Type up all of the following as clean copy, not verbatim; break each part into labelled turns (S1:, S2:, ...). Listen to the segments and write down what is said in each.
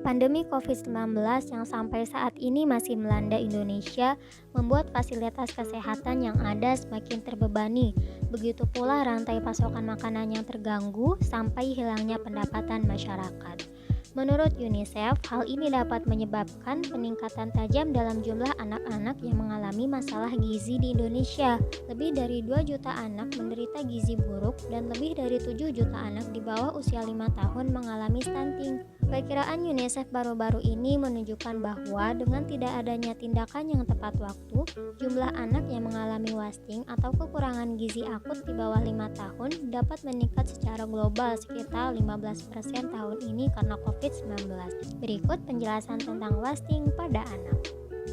S1: Pandemi COVID-19 yang sampai saat ini masih melanda Indonesia membuat fasilitas kesehatan yang ada semakin terbebani. Begitu pula rantai pasokan makanan yang terganggu sampai hilangnya pendapatan masyarakat. Menurut UNICEF, hal ini dapat menyebabkan peningkatan tajam dalam jumlah anak-anak yang mengalami masalah gizi di Indonesia. Lebih dari 2 juta anak menderita gizi buruk dan lebih dari 7 juta anak di bawah usia 5 tahun mengalami stunting. Perkiraan UNICEF baru-baru ini menunjukkan bahwa dengan tidak adanya tindakan yang tepat waktu, jumlah anak yang mengalami wasting atau kekurangan gizi akut di bawah 5 tahun dapat meningkat secara global sekitar 15% tahun ini karena COVID-19. Berikut penjelasan tentang wasting pada anak.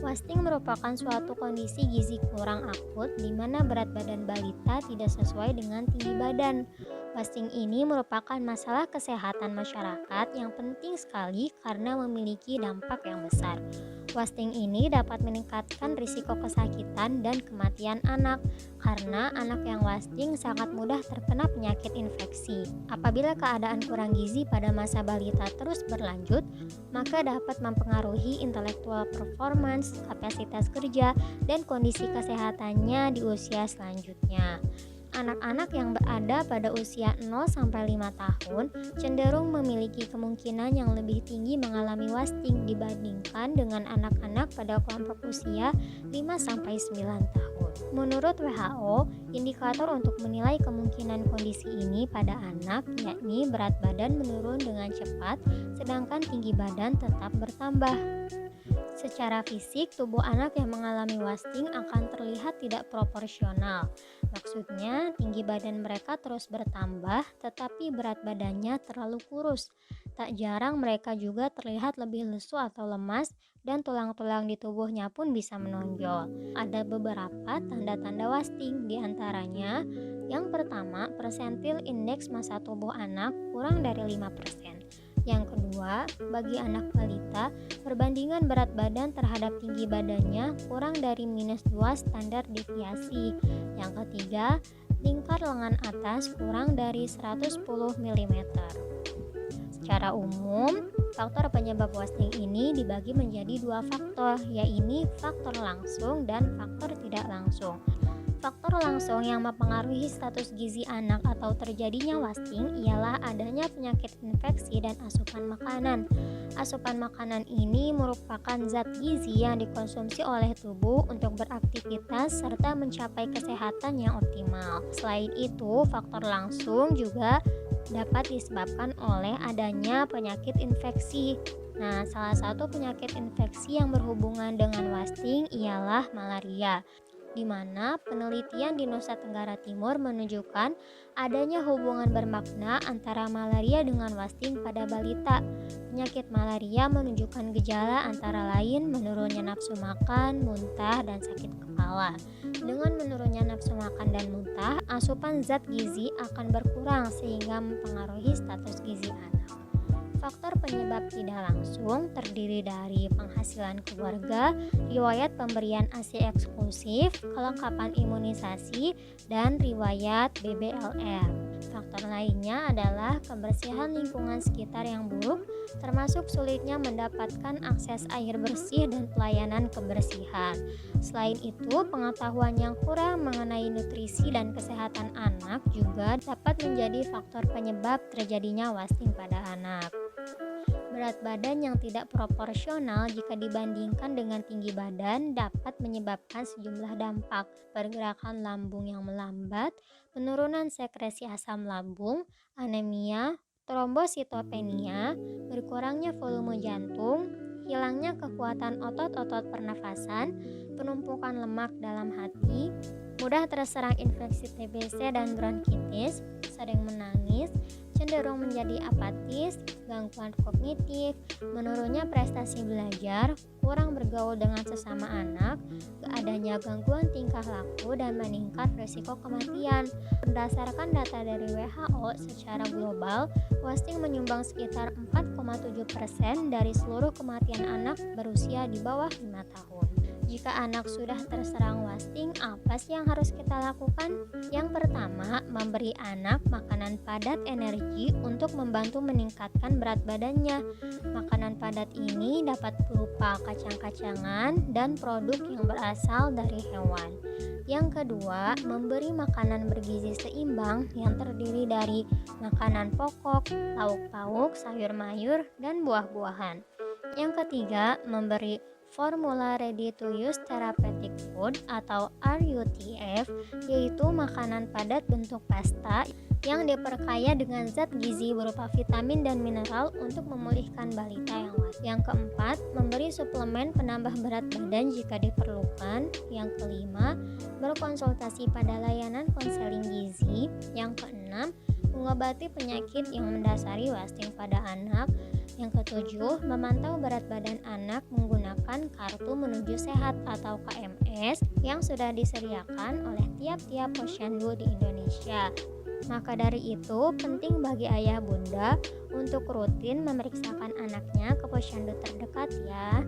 S1: Wasting merupakan suatu kondisi gizi kurang akut di mana berat badan balita tidak sesuai dengan tinggi badan. Wasting ini merupakan masalah kesehatan masyarakat yang penting sekali karena memiliki dampak yang besar. Wasting ini dapat meningkatkan risiko kesakitan dan kematian anak karena anak yang wasting sangat mudah terkena penyakit infeksi. Apabila keadaan kurang gizi pada masa balita terus berlanjut, maka dapat mempengaruhi intellectual performance, kapasitas kerja, dan kondisi kesehatannya di usia selanjutnya. Anak-anak yang berada pada usia 0-5 tahun cenderung memiliki kemungkinan yang lebih tinggi mengalami wasting dibandingkan dengan anak-anak pada kelompok usia 5-9 tahun. Menurut WHO, indikator untuk menilai kemungkinan kondisi ini pada anak yakni berat badan menurun dengan cepat sedangkan tinggi badan tetap bertambah. Secara fisik, tubuh anak yang mengalami wasting akan terlihat tidak proporsional. Maksudnya, tinggi badan mereka terus bertambah, tetapi berat badannya terlalu kurus. Tak jarang mereka juga terlihat lebih lesu atau lemas, dan tulang-tulang di tubuhnya pun bisa menonjol. Ada beberapa tanda-tanda wasting, di antaranya yang pertama, persentil indeks massa tubuh anak kurang dari 5%. Yang kedua, bagi anak balita, perbandingan berat badan terhadap tinggi badannya kurang dari -2 standar deviasi. Yang ketiga, lingkar lengan atas kurang dari 110 mm. Secara umum, faktor penyebab wasting ini dibagi menjadi 2 faktor, yaitu faktor langsung dan faktor tidak langsung. Faktor langsung yang mempengaruhi status gizi anak atau terjadinya wasting ialah adanya penyakit infeksi dan asupan makanan. Asupan makanan ini merupakan zat gizi yang dikonsumsi oleh tubuh untuk beraktivitas serta mencapai kesehatan yang optimal. Selain itu, faktor langsung juga dapat disebabkan oleh adanya penyakit infeksi. Nah, salah satu penyakit infeksi yang berhubungan dengan wasting ialah malaria, di mana penelitian di Nusa Tenggara Timur menunjukkan adanya hubungan bermakna antara malaria dengan wasting pada balita. Penyakit malaria menunjukkan gejala antara lain menurunnya nafsu makan, muntah, dan sakit kepala. Dengan menurunnya nafsu makan dan muntah, asupan zat gizi akan berkurang sehingga mempengaruhi status gizi anak. Faktor penyebab tidak langsung terdiri dari penghasilan keluarga, riwayat pemberian ASI eksklusif, kelengkapan imunisasi, dan riwayat BBLR. Faktor lainnya adalah kebersihan lingkungan sekitar yang buruk, termasuk sulitnya mendapatkan akses air bersih dan pelayanan kebersihan. Selain itu, pengetahuan yang kurang mengenai nutrisi dan kesehatan anak juga dapat menjadi faktor penyebab terjadinya wasting pada anak. Berat badan yang tidak proporsional jika dibandingkan dengan tinggi badan dapat menyebabkan sejumlah dampak: pergerakan lambung yang melambat, penurunan sekresi asam lambung, anemia, trombositopenia, berkurangnya volume jantung, hilangnya kekuatan otot-otot pernafasan, penumpukan lemak dalam hati, mudah terserang infeksi TBC dan bronkitis, sering menangis, cenderung menjadi apatis, gangguan kognitif, menurunnya prestasi belajar, kurang bergaul dengan sesama anak, adanya gangguan tingkah laku, dan meningkat risiko kematian. Berdasarkan data dari WHO secara global, wasting menyumbang sekitar 4,7% dari seluruh kematian anak berusia di bawah 5 tahun. Jika anak sudah terserang wasting, apa sih yang harus kita lakukan? Yang pertama, memberi anak makanan padat energi untuk membantu meningkatkan berat badannya. Makanan padat ini dapat berupa kacang-kacangan dan produk yang berasal dari hewan. Yang kedua, memberi makanan bergizi seimbang yang terdiri dari makanan pokok, lauk pauk, sayur mayur, dan buah-buahan. Yang ketiga, memberi formula ready to use therapeutic food atau RUTF, yaitu makanan padat bentuk pasta yang diperkaya dengan zat gizi berupa vitamin dan mineral untuk memulihkan balita yang wasting. Yang keempat, memberi suplemen penambah berat badan jika diperlukan. Yang kelima, berkonsultasi pada layanan konseling gizi. Yang keenam, mengobati penyakit yang mendasari wasting pada anak. Yang ketujuh, memantau berat badan anak menggunakan kartu menuju sehat atau KMS yang sudah disediakan oleh tiap-tiap posyandu di Indonesia. Maka dari itu, penting bagi ayah bunda untuk rutin memeriksakan anaknya ke posyandu terdekat ya.